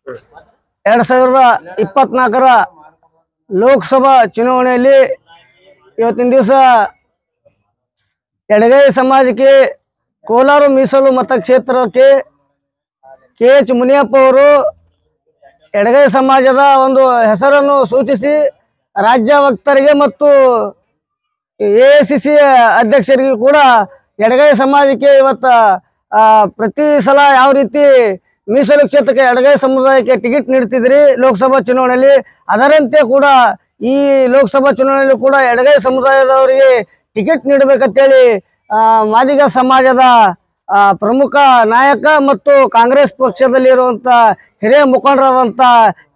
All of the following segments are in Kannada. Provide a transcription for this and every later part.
2024ರ ಲೋಕಸಭಾ ಚುನಾವಣೆಯಲ್ಲಿ ಇವತ್ತಿನ ದಿವಸ ಎಡಗೈ ಸಮಾಜಕ್ಕೆ ಕೋಲಾರ ಮೀಸಲು ಮತಕ್ಷೇತ್ರಕ್ಕೆ KH ಮುನಿಯಪ್ಪ ಅವರು ಎಡಗೈ ಸಮಾಜದ ಒಂದು ಹೆಸರನ್ನು ಸೂಚಿಸಿ ರಾಜ್ಯ ವಕ್ತರಿಗೆ ಮತ್ತು AICC ಅಧ್ಯಕ್ಷರಿಗೂ ಕೂಡ ಎಡಗೈ ಸಮಾಜಕ್ಕೆ ಇವತ್ತು ಪ್ರತಿ ಸಲ ಯಾವ ರೀತಿ ಮೀಸಲು ಕ್ಷೇತ್ರಕ್ಕೆ ಎಡಗೈ ಸಮುದಾಯಕ್ಕೆ ಟಿಕೆಟ್ ನೀಡ್ತಿದ್ರಿ ಲೋಕಸಭಾ ಚುನಾವಣೆಯಲ್ಲಿ, ಅದರಂತೆ ಕೂಡ ಈ ಲೋಕಸಭಾ ಚುನಾವಣೆಯಲ್ಲಿ ಕೂಡ ಎಡಗೈ ಸಮುದಾಯದವರಿಗೆ ಟಿಕೆಟ್ ನೀಡಬೇಕಂತೇಳಿ ಮಾದಿಗ ಸಮಾಜದ ಪ್ರಮುಖ ನಾಯಕ ಮತ್ತು ಕಾಂಗ್ರೆಸ್ ಪಕ್ಷದಲ್ಲಿರುವಂಥ ಹಿರಿಯ ಮುಖಂಡರಾದಂಥ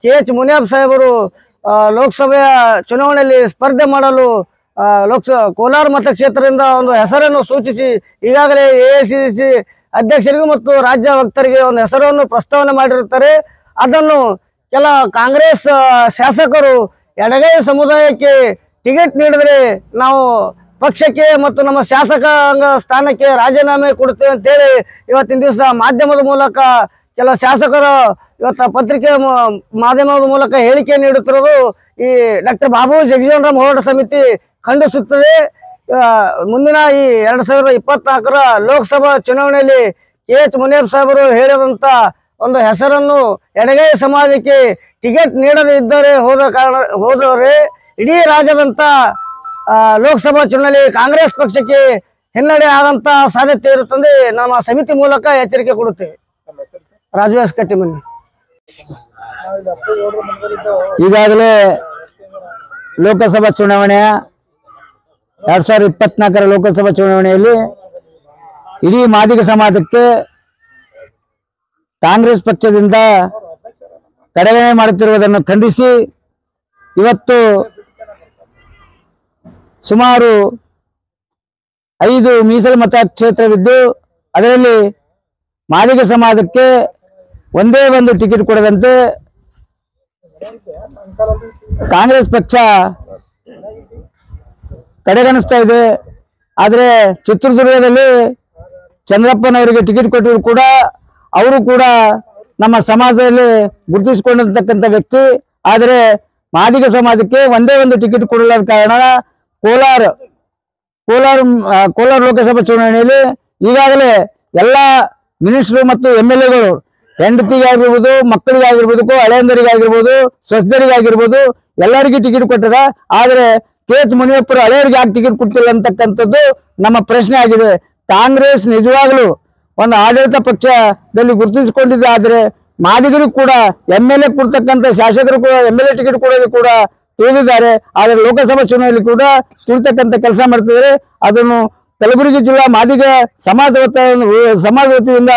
KH ಮುನಿಯಪ್ಪ ಸಾಹೇಬರು ಲೋಕಸಭೆಯ ಚುನಾವಣೆಯಲ್ಲಿ ಸ್ಪರ್ಧೆ ಮಾಡಲು ಕೋಲಾರ ಮತಕ್ಷೇತ್ರದಿಂದ ಒಂದು ಹೆಸರನ್ನು ಸೂಚಿಸಿ ಈಗಾಗಲೇ AICC ಅಧ್ಯಕ್ಷರಿಗೂ ಮತ್ತು ರಾಜ್ಯ ವಕ್ತರಿಗೆ ಒಂದು ಹೆಸರನ್ನು ಪ್ರಸ್ತಾವನೆ ಮಾಡಿರುತ್ತಾರೆ. ಅದನ್ನು ಕೆಲ ಕಾಂಗ್ರೆಸ್ ಶಾಸಕರು ಎಡಗೈ ಸಮುದಾಯಕ್ಕೆ ಟಿಕೆಟ್ ನೀಡಿದ್ರೆ ನಾವು ಪಕ್ಷಕ್ಕೆ ಮತ್ತು ನಮ್ಮ ಶಾಸಕಾಂಗ ಸ್ಥಾನಕ್ಕೆ ರಾಜೀನಾಮೆ ಕೊಡ್ತೇವೆ ಅಂತೇಳಿ ಇವತ್ತಿನ ದಿವಸ ಮಾಧ್ಯಮದ ಮೂಲಕ ಕೆಲ ಶಾಸಕರು ಇವತ್ತು ಪತ್ರಿಕೆ ಮಾಧ್ಯಮದ ಮೂಲಕ ಹೇಳಿಕೆ ನೀಡುತ್ತಿರುವುದು ಈ ಡಾಕ್ಟರ್ ಬಾಬು ಜಗಜೀವನರಾಮ್ ಹೋರಾಟ ಸಮಿತಿ ಖಂಡಿಸುತ್ತದೆ. ಮುಂದಿನ ಈ 2024ರ ಲೋಕಸಭಾ ಚುನಾವಣೆಯಲ್ಲಿ KH ಮುನಿಯಪ್ಪ ಸಾಹೇಬರು ಹೇಳಿದಂತ ಒಂದು ಹೆಸರನ್ನು ಎಡಗೈ ಸಮಾಜಕ್ಕೆ ಟಿಕೆಟ್ ನೀಡದೇ ಇದ್ದರೆ ಹೋದವರೇ ಇಡೀ ರಾಜ್ಯದಂತ ಲೋಕಸಭಾ ಚುನಾವಣೆಯಲ್ಲಿ ಕಾಂಗ್ರೆಸ್ ಪಕ್ಷಕ್ಕೆ ಹಿನ್ನಡೆ ಆದಂತ ಸಾಧ್ಯತೆ ಇರುತ್ತದೆ. ನಮ್ಮ ಸಮಿತಿ ಮೂಲಕ ಎಚ್ಚರಿಕೆ ಕೊಡುತ್ತೇವೆ. ರಾಜು ಎಸ್ ಕಟ್ಟಿಮನಿ. ಈಗಾಗಲೇ ಲೋಕಸಭಾ ಚುನಾವಣೆಯ 2024ರ ಲೋಕಸಭಾ ಚುನಾವಣೆಯಲ್ಲಿ ಇಡೀ ಮಾದಿಗ ಸಮಾಜಕ್ಕೆ ಕಾಂಗ್ರೆಸ್ ಪಕ್ಷದಿಂದ ಕಡೆಗಣನೆ ಮಾಡುತ್ತಿರುವುದನ್ನು ಖಂಡಿಸಿ ಇವತ್ತು ಸುಮಾರು 5 ಮೀಸಲು ಮತಕ್ಷೇತ್ರವಿದ್ದು ಅದರಲ್ಲಿ ಮಾದಿಗ ಸಮಾಜಕ್ಕೆ ಒಂದೇ ಒಂದು ಟಿಕೆಟ್ ಕೊಡದಂತೆ ಕಾಂಗ್ರೆಸ್ ಪಕ್ಷ ಕಡೆಗಣಿಸ್ತಾ ಇದೆ. ಆದರೆ ಚಿತ್ರದುರ್ಗದಲ್ಲಿ ಚಂದ್ರಪ್ಪನವರಿಗೆ ಟಿಕೆಟ್ ಕೊಟ್ಟರು ಕೂಡ ಅವರು ಕೂಡ ನಮ್ಮ ಸಮಾಜದಲ್ಲಿ ಗುರುತಿಸಿಕೊಂಡಿರ್ತಕ್ಕಂಥ ವ್ಯಕ್ತಿ. ಆದರೆ ಮಾದಿಗ ಸಮಾಜಕ್ಕೆ ಒಂದೇ ಒಂದು ಟಿಕೆಟ್ ಕೊಡಲಾದ ಕಾರಣ ಕೋಲಾರ ಲೋಕಸಭಾ ಚುನಾವಣೆಯಲ್ಲಿ ಈಗಾಗಲೇ ಎಲ್ಲ ಮಿನಿಸ್ಟರ್ ಮತ್ತು MLAಗಳು ಹೆಂಡತಿಗಾಗಿರ್ಬೋದು, ಮಕ್ಕಳಿಗಾಗಿರ್ಬೋದು, ಹಳೆಯಂದರಿಗಾಗಿರ್ಬೋದು, ಸ್ವಸ್ಥರಿಗಾಗಿರ್ಬೋದು ಎಲ್ಲರಿಗೂ ಟಿಕೆಟ್ ಕೊಟ್ಟದ. ಆದರೆ KH ಮುನಿಯಪ್ಪರು ಹಳೆಯವರಿಗೆ ಯಾಕೆ ಟಿಕೆಟ್ ಕೊಡ್ತಿಲ್ಲ ಅಂತಕ್ಕಂಥದ್ದು ನಮ್ಮ ಪ್ರಶ್ನೆ ಆಗಿದೆ. ಕಾಂಗ್ರೆಸ್ ನಿಜವಾಗ್ಲೂ ಒಂದು ಆಡಳಿತ ಪಕ್ಷದಲ್ಲಿ ಗುರುತಿಸಿಕೊಂಡಿದೆ. ಆದರೆ ಮಾದಿಗರು ಕೂಡ MLA ಕೊಡ್ತಕ್ಕಂಥ ಶಾಸಕರು ಕೂಡ MLA ಟಿಕೆಟ್ ಕೊಡೋದು ಕೂಡ ತಿಳಿದಿದ್ದಾರೆ. ಆದರೆ ಲೋಕಸಭಾ ಚುನಾವಣೆಯಲ್ಲಿ ಕೂಡ ತಿಳಿತಕ್ಕಂಥ ಕೆಲಸ ಮಾಡ್ತಿದ್ದಾರೆ. ಅದನ್ನು ಕಲಬುರಗಿ ಜಿಲ್ಲಾ ಮಾದಿಗ ಸಮಾಜ ವತಿಯಿಂದ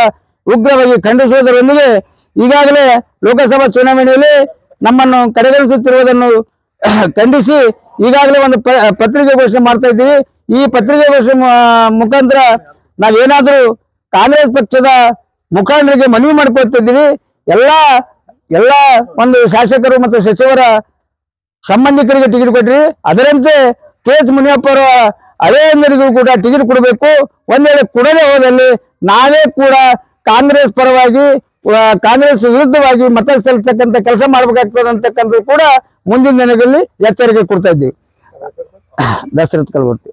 ಉಗ್ರವಾಗಿ ಖಂಡಿಸುವುದರೊಂದಿಗೆ ಈಗಾಗಲೇ ಲೋಕಸಭಾ ಚುನಾವಣೆಯಲ್ಲಿ ನಮ್ಮನ್ನು ಕಡೆಗಣಿಸುತ್ತಿರುವುದನ್ನು ಖಂಡಿಸಿ ಈಗಾಗಲೇ ಒಂದು ಪತ್ರಿಕೆ ಘೋಷಣೆ ಮಾಡ್ತಾ ಇದ್ದೀವಿ. ಈ ಪತ್ರಿಕೆ ಘೋಷಣೆ ಮುಖಾಂತರ ನಾವೇನಾದ್ರೂ ಕಾಂಗ್ರೆಸ್ ಪಕ್ಷದ ಮುಖಂಡರಿಗೆ ಮನವಿ ಮಾಡ್ಕೊಳ್ತಾ ಇದ್ದೀವಿ. ಎಲ್ಲ ಒಂದು ಶಾಸಕರು ಮತ್ತು ಸಚಿವರ ಸಂಬಂಧಿಕರಿಗೆ ಟಿಕೆಟ್ ಕೊಟ್ರಿ, ಅದರಂತೆ KH ಮುನಿಯಪ್ಪ ಅವರ ಹಳೆಯಂದರಿಗೂ ಕೂಡ ಟಿಕೆಟ್ ಕೊಡಬೇಕು. ಒಂದ್ ವೇಳೆ ಕೊಡದೆ ಹೋದಲ್ಲಿ ನಾವೇ ಕೂಡ ಕಾಂಗ್ರೆಸ್ ಪರವಾಗಿ ಕಾಂಗ್ರೆಸ್ ವಿರುದ್ಧವಾಗಿ ಮತ ಸಲ್ಲಿಸತಕ್ಕಂಥ ಕೆಲಸ ಮಾಡ್ಬೇಕಾಗ್ತದೆ ಅಂತಕ್ಕಂಥ ಕೂಡ ಮುಂದಿನ ದಿನಗಳಲ್ಲಿ ಎಚ್ಚರಿಕೆ ಕೊಡ್ತಾ ಇದ್ದೀವಿ. ದಶರಥ್ ಕಲ್ವರ್ತಿ.